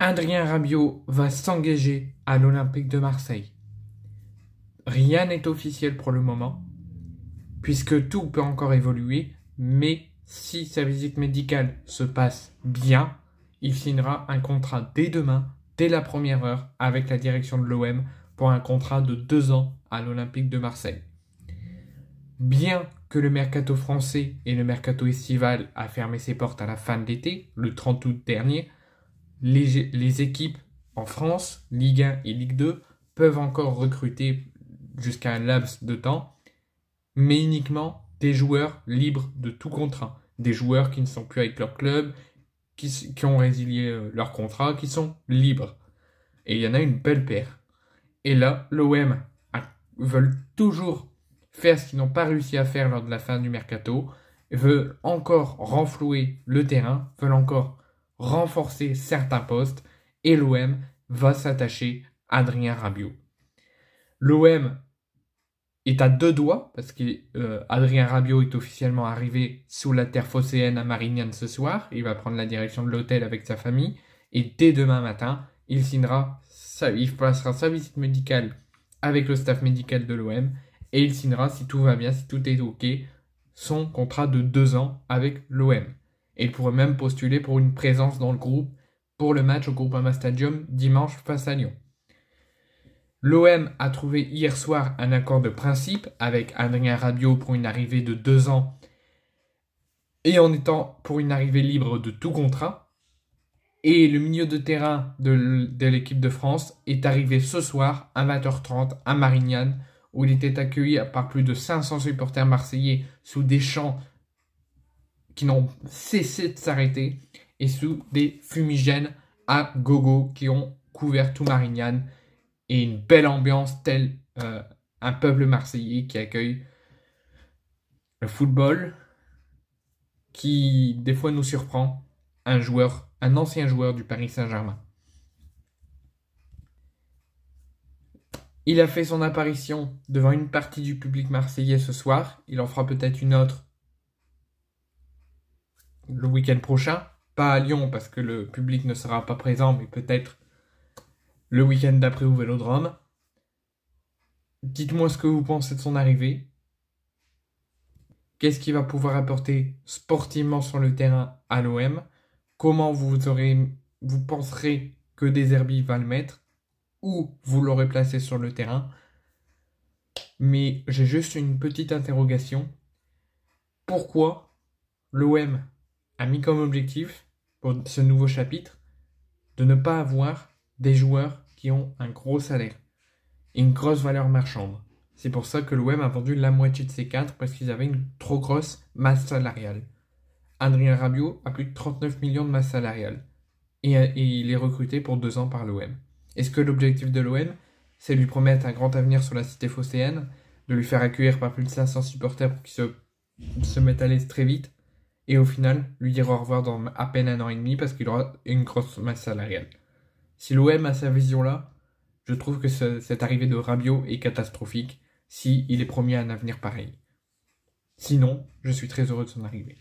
Adrien Rabiot va s'engager à l'Olympique de Marseille. Rien n'est officiel pour le moment, puisque tout peut encore évoluer, mais si sa visite médicale se passe bien, il signera un contrat dès demain, dès la première heure, avec la direction de l'OM pour un contrat de 2 ans à l'Olympique de Marseille. Bien que le mercato français et le mercato estival a fermé ses portes à la fin de l'été, le 30 août dernier, les équipes en France, Ligue 1 et Ligue 2, peuvent encore recruter jusqu'à un laps de temps, mais uniquement des joueurs libres de tout contrat. Des joueurs qui ne sont plus avec leur club, qui ont résilié leur contrat, qui sont libres. Et il y en a une belle paire. Et là, l'OM veulent toujours faire ce qu'ils n'ont pas réussi à faire lors de la fin du mercato, veulent encore renflouer le terrain, veulent encore renforcer certains postes, et l'OM va s'attacher à Adrien Rabiot. L'OM est à 2 doigts, parce qu'Adrien Rabiot est officiellement arrivé sous la terre phocéenne à Marignane ce soir. Il va prendre la direction de l'hôtel avec sa famille, et dès demain matin, il passera sa visite médicale avec le staff médical de l'OM, et il signera, si tout va bien, si tout est OK, son contrat de 2 ans avec l'OM. Et il pourrait même postuler pour une présence dans le groupe pour le match au Groupama Stadium dimanche face à Lyon. L'OM a trouvé hier soir un accord de principe avec Adrien Rabiot pour une arrivée de 2 ans et en étant pour une arrivée libre de tout contrat. Et le milieu de terrain de l'équipe de France est arrivé ce soir à 20h30 à Marignane, où il était accueilli par plus de 500 supporters marseillais sous des chants qui n'ont cessé de s'arrêter et sous des fumigènes à gogo qui ont couvert tout Marignane, et une belle ambiance tel un peuple marseillais qui accueille le football qui des fois nous surprend, un ancien joueur du Paris Saint-Germain. Il a fait son apparition devant une partie du public marseillais ce soir, il en fera peut-être une autre le week-end prochain, pas à Lyon parce que le public ne sera pas présent, mais peut-être le week-end d'après au Vélodrome. Dites-moi ce que vous pensez de son arrivée. Qu'est-ce qu'il va pouvoir apporter sportivement sur le terrain à l'OM? Comment vous penserez que De Zerbi va le mettre? Où vous l'aurez placé sur le terrain? Mais j'ai juste une petite interrogation. Pourquoi l'OM a mis comme objectif pour ce nouveau chapitre de ne pas avoir des joueurs qui ont un gros salaire et une grosse valeur marchande? C'est pour ça que l'OM a vendu la moitié de ses cadres, parce qu'ils avaient une trop grosse masse salariale. Adrien Rabiot a plus de 39 millions de masse salariale et il est recruté pour 2 ans par l'OM. Est-ce que l'objectif de l'OM, c'est de lui promettre un grand avenir sur la cité phocéenne, de lui faire accueillir par plus de 500 supporters pour qu'il se mette à l'aise très vite, et au final, lui dire au revoir dans à peine 1 an et demi parce qu'il aura une grosse masse salariale? Si l'OM a sa vision-là, je trouve que cette arrivée de Rabiot est catastrophique s'il est promis à un avenir pareil. Sinon, je suis très heureux de son arrivée.